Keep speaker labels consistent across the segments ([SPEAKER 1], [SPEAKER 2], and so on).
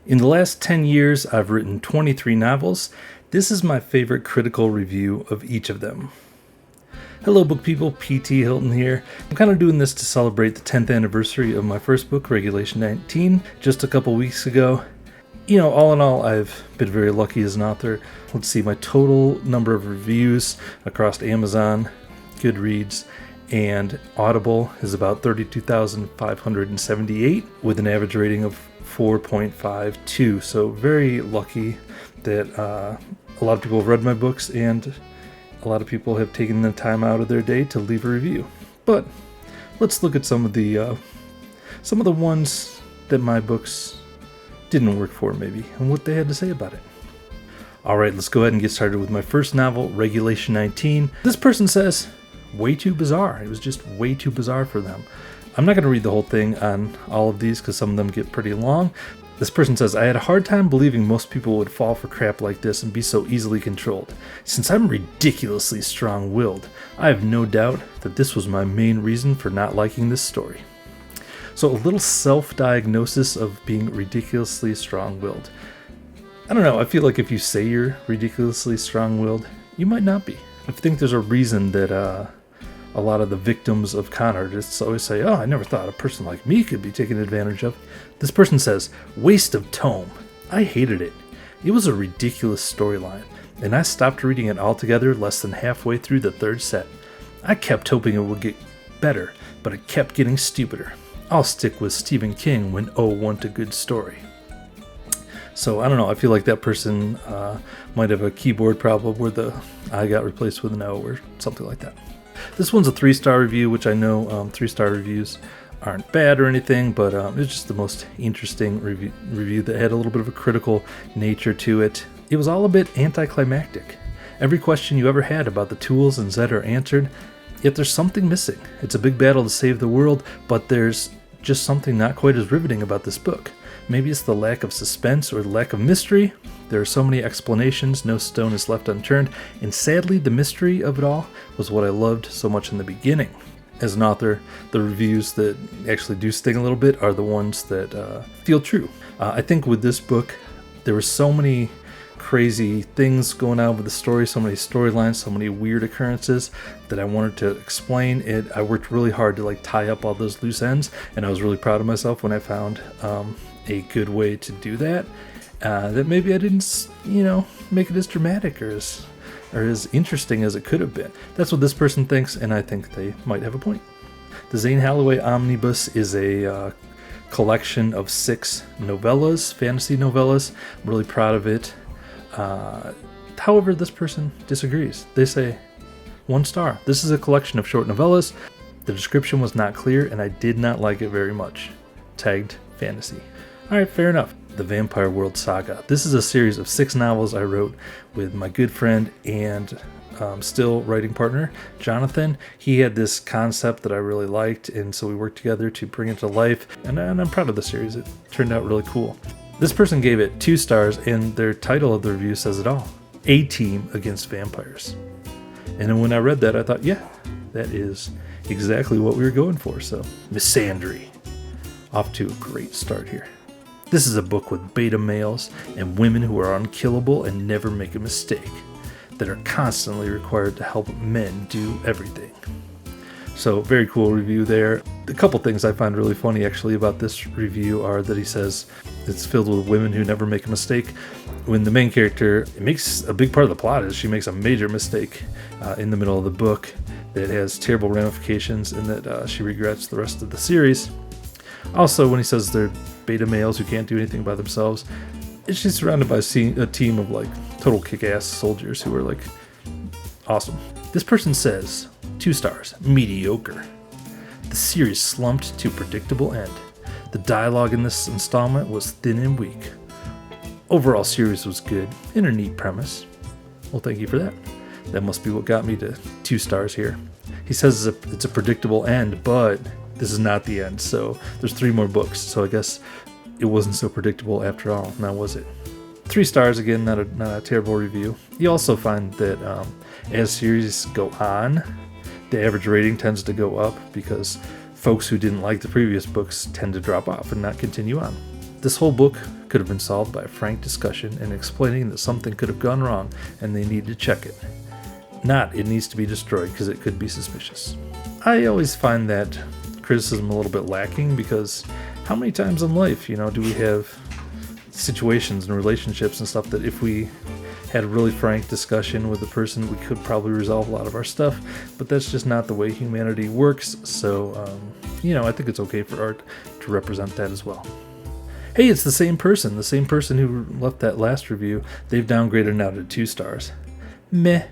[SPEAKER 1] In the last 10 years, I've written 23 novels. This is my favorite critical review of each of them. Hello book people, P.T. Hylton here. I'm kind of doing this to celebrate the 10th anniversary of my first book, Regulation 19, just a couple weeks ago. You know, all in all, I've been very lucky as an author. Let's see, my total number of reviews across Amazon, Goodreads, and Audible is about 32,578 with an average rating of 4.52. So very lucky that a lot of people have read my books and a lot of people have taken the time out of their day to leave a review. But let's look at some of the ones that my books didn't work for maybe and what they had to say about it. Alright, let's go ahead and get started with my first novel, Regulation 19. This person says, way too bizarre. It was just way too bizarre for them. I'm not going to read the whole thing on all of these because some of them get pretty long. This person says, I had a hard time believing most people would fall for crap like this and be so easily controlled. Since I'm ridiculously strong-willed, I have no doubt that this was my main reason for not liking this story. So a little self-diagnosis of being ridiculously strong-willed. I don't know, I feel like if you say you're ridiculously strong-willed, you might not be. I think there's a reason that a lot of the victims of con artists always say, oh, I never thought a person like me could be taken advantage of. This person says, waste of tome. I hated it. It was a ridiculous storyline, and I stopped reading it altogether less than halfway through the third set. I kept hoping it would get better, but it kept getting stupider. I'll stick with Stephen King when O want a good story. So I don't know, I feel like that person might have a keyboard problem where the I got replaced with an O or something like that. This one's a 3-star review, which I know 3-star reviews aren't bad or anything, but it's just the most interesting review that had a little bit of a critical nature to it. It was all a bit anticlimactic. Every question you ever had about the tools in Zed are answered, yet there's something missing. It's a big battle to save the world, but there's just something not quite as riveting about this book. Maybe it's the lack of suspense or the lack of mystery. There are so many explanations, no stone is left unturned, and sadly the mystery of it all was what I loved so much in the beginning. As an author, the reviews that actually do sting a little bit are the ones that feel true. I think with this book, there were so many crazy things going on with the story, so many storylines, so many weird occurrences that I wanted to explain it. I worked really hard to tie up all those loose ends, and I was really proud of myself when I found a good way to do that. That maybe I didn't, make it as dramatic or as interesting as it could have been. That's what this person thinks, and I think they might have a point. The Zane Halloway Omnibus is a collection of 6 novellas, fantasy novellas. I'm really proud of it. However, this person disagrees. They say, 1 star. This is a collection of short novellas. The description was not clear, and I did not like it very much. Tagged fantasy. Alright, fair enough. The Vampire World Saga. This is a series of 6 novels I wrote with my good friend and still writing partner, Jonathan. He had this concept that I really liked, and so we worked together to bring it to life, and I'm proud of the series. It turned out really cool. This person gave it 2 stars, and their title of the review says it all. A Team Against Vampires. And then when I read that, I thought, yeah, that is exactly what we were going for. So, Misandry. Off to a great start here. This is a book with beta males and women who are unkillable and never make a mistake, that are constantly required to help men do everything. So, very cool review there. A couple things I find really funny actually about this review are that he says it's filled with women who never make a mistake, when the main character, it makes a big part of the plot is she makes a major mistake in the middle of the book that has terrible ramifications and that she regrets the rest of the series. Also, when he says they're beta males who can't do anything by themselves, it's just surrounded by a team of total kick-ass soldiers who are awesome. This person says 2 stars, mediocre. The series slumped to a predictable end. The dialogue in this installment was thin and weak. Overall series was good and a neat premise. Well, thank you for that. That must be what got me to 2 stars here. He says it's a predictable end, but this is not the end, so there's 3 more books, so I guess it wasn't so predictable after all, now was it? 3 stars, again, not a terrible review. You also find that as series go on, the average rating tends to go up because folks who didn't like the previous books tend to drop off and not continue on. This whole book could have been solved by a frank discussion and explaining that something could have gone wrong and they need to check it. Not, it needs to be destroyed because it could be suspicious. I always find that criticism a little bit lacking, because how many times in life, do we have situations and relationships and stuff that if we had a really frank discussion with the person, we could probably resolve a lot of our stuff, but that's just not the way humanity works. So, I think it's okay for art to represent that as well. Hey, it's the same person who left that last review. They've downgraded now to 2 stars. Meh.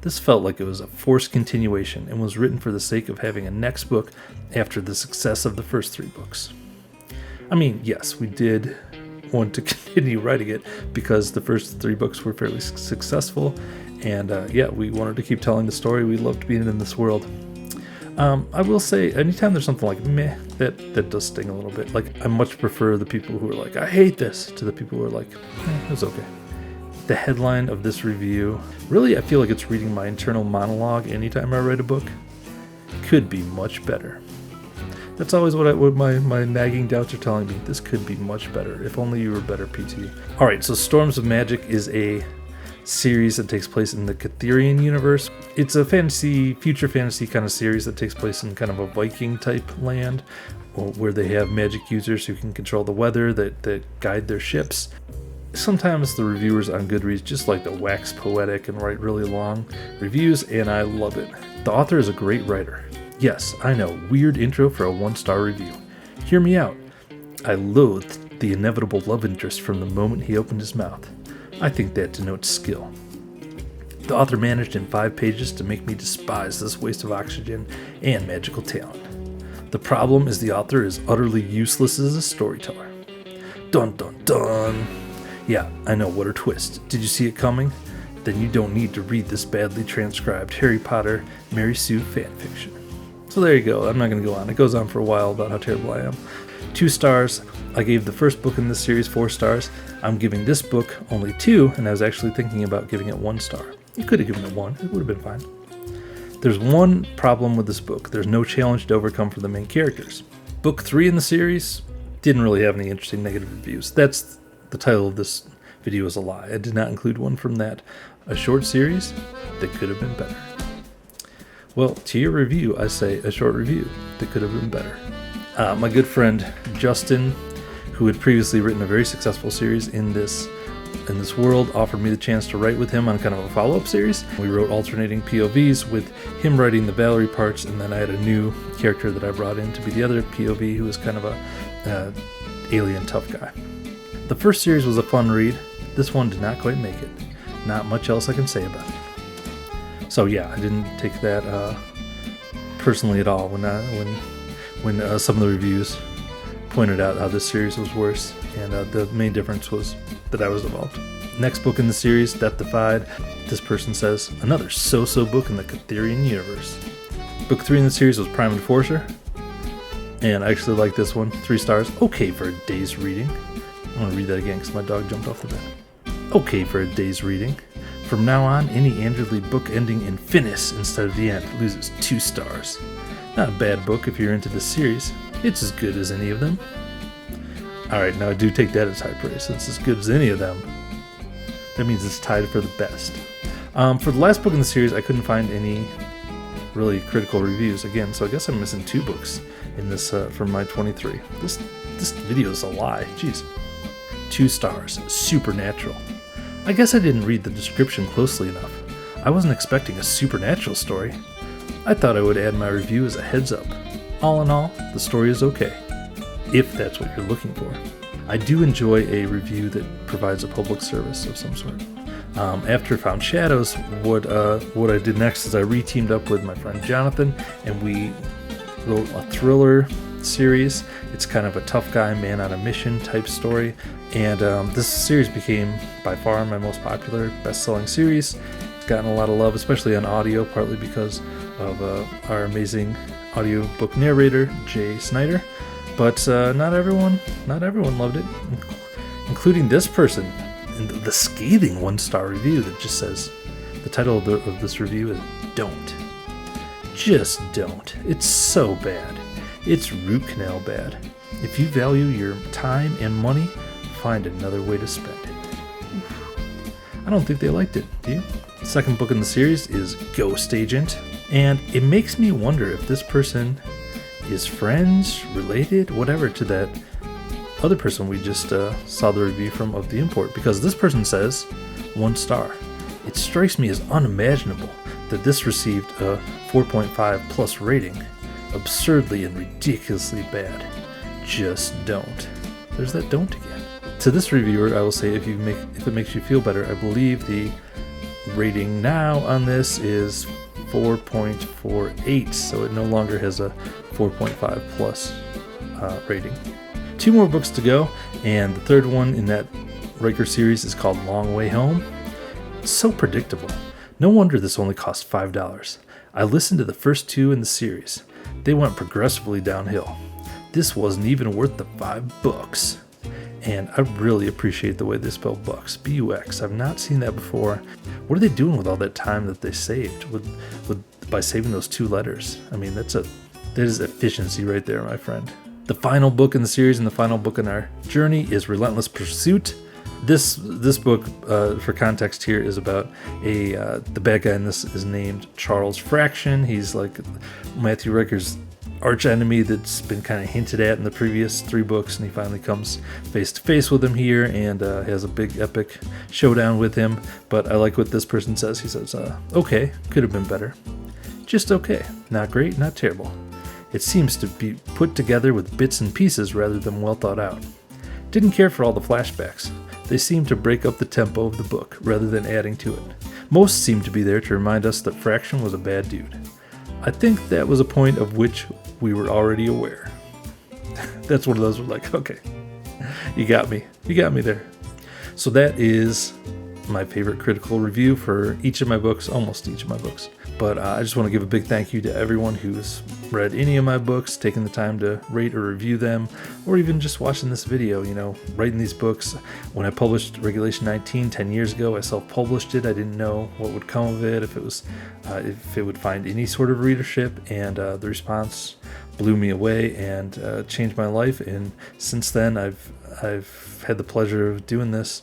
[SPEAKER 1] This felt like it was a forced continuation and was written for the sake of having a next book after the success of the first 3 books. I mean, yes, we did want to continue writing it because the first 3 books were fairly successful, and we wanted to keep telling the story. We loved being in this world. I will say, anytime there's something like meh, that does sting a little bit. Like, I much prefer the people who are like, I hate this, to the people who are like, it's okay. The headline of this review, really, I feel like it's reading my internal monologue anytime I write a book. Could be much better. That's always what my nagging doubts are telling me. This could be much better. If only you were better, PT. Alright, so Storms of Magic is a series that takes place in the Cthulhu universe. It's a future fantasy kind of series that takes place in kind of a Viking type land, where they have magic users who can control the weather that guide their ships. Sometimes the reviewers on Goodreads just like to wax poetic and write really long reviews, and I love it. The author is a great writer. Yes, I know, weird intro for a 1-star review. Hear me out. I loathed the inevitable love interest from the moment he opened his mouth. I think that denotes skill. The author managed in 5 pages to make me despise this waste of oxygen and magical talent. The problem is the author is utterly useless as a storyteller. Dun dun dun! Yeah, I know, what a twist. Did you see it coming? Then you don't need to read this badly transcribed Harry Potter, Mary Sue fanfiction. So there you go. I'm not going to go on. It goes on for a while about how terrible I am. 2 stars. I gave the first book in this series 4 stars. I'm giving this book only 2, and I was actually thinking about giving it 1 star. You could have given it 1. It would have been fine. There's one problem with this book. There's no challenge to overcome for the main characters. Book 3 in the series didn't really have any interesting negative reviews. That's the title of this video is a lie. I did not include one from that. A short series that could have been better. Well, to your review, I say a short review that could have been better. My good friend Justin, who had previously written a very successful series in this world, offered me the chance to write with him on kind of a follow-up series. We wrote alternating POVs with him writing the Valerie parts, and then I had a new character that I brought in to be the other POV, who was kind of a alien tough guy. The first series was a fun read. This one did not quite make it. Not much else I can say about it. So yeah, I didn't take that personally at all when some of the reviews pointed out how this series was worse, and the main difference was that I was involved. Next book in the series, Death Defied. This person says, another so-so book in the Cthulhu universe. Book 3 in the series was Prime Enforcer, and I actually like this one. 3 stars. Okay for a day's reading. I'm going to read that again because my dog jumped off the bed. Okay for a day's reading. From now on, any Andrew Lee book ending in finis instead of the end loses 2 stars. Not a bad book if you're into this series. It's as good as any of them. Alright, now I do take that as high praise. It's as good as any of them. That means it's tied for the best. For the last book in the series, I couldn't find any really critical reviews again, so I guess I'm missing 2 books in this from my 23. This video is a lie. Jeez. 2 stars. Supernatural. I guess I didn't read the description closely enough. I wasn't expecting a supernatural story. I thought I would add my review as a heads up. All in all, the story is okay, if that's what you're looking for. I do enjoy a review that provides a public service of some sort. After Found Shadows, what I did next is I re-teamed up with my friend Jonathan, and we wrote a thriller series. It's kind of a tough guy, man on a mission type story, and this series became by far my most popular, best-selling series. It's gotten a lot of love, especially on audio, partly because of our amazing audiobook narrator, Jay Snyder. But not everyone loved it, including this person in the scathing 1-star review that just says, the title of this review is Don't. Just don't. It's so bad. It's root canal bad. If you value your time and money, find another way to spend it. I don't think they liked it, do you? The second book in the series is Ghost Agent, and it makes me wonder if this person is friends, related, whatever, to that other person we just saw the review from of the import, because this person says 1 star. It strikes me as unimaginable that this received a 4.5 plus rating. Absurdly and ridiculously bad. Just don't. There's that don't again. To this reviewer, I will say, if it makes you feel better, I believe the rating now on this is 4.48, so it no longer has a 4.5 plus rating. 2 more books to go, and the third one in that Riker series is called Long Way Home. It's so predictable. No wonder this only cost $5. I listened to the first 2 in the series. They went progressively downhill. This wasn't even worth the $5. And I really appreciate the way they spell bucks. B-U-X. I've not seen that before. What are they doing with all that time that they saved by saving those 2 letters? I mean, that is efficiency right there, my friend. The final book in the series and the final book in our journey is Relentless Pursuit. This book, for context here, is about the bad guy in this is named Charles Fraction. He's like Matthew Riker's arch enemy that's been kind of hinted at in the previous 3 books, and he finally comes face to face with him here and has a big epic showdown with him. But I like what this person says. He says, okay, could have been better. Just okay. Not great, not terrible. It seems to be put together with bits and pieces rather than well thought out. Didn't care for all the flashbacks. They seem to break up the tempo of the book rather than adding to it. Most seem to be there to remind us that Fraction was a bad dude. I think that was a point of which we were already aware. That's one of those where like, okay, you got me there. So that is my favorite critical review for each of my books, almost each of my books. But I just want to give a big thank you to everyone who's read any of my books, taking the time to rate or review them, or even just watching this video, writing these books. When I published Regulation 19 10 years ago, I self-published it. I didn't know what would come of it, if it would find any sort of readership, and the response blew me away and changed my life. And since then, I've had the pleasure of doing this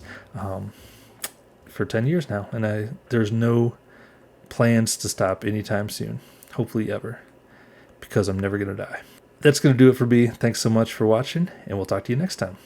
[SPEAKER 1] for 10 years now, and there's no plans to stop anytime soon, hopefully ever, because I'm never going to die. That's going to do it for me. Thanks so much for watching, and we'll talk to you next time.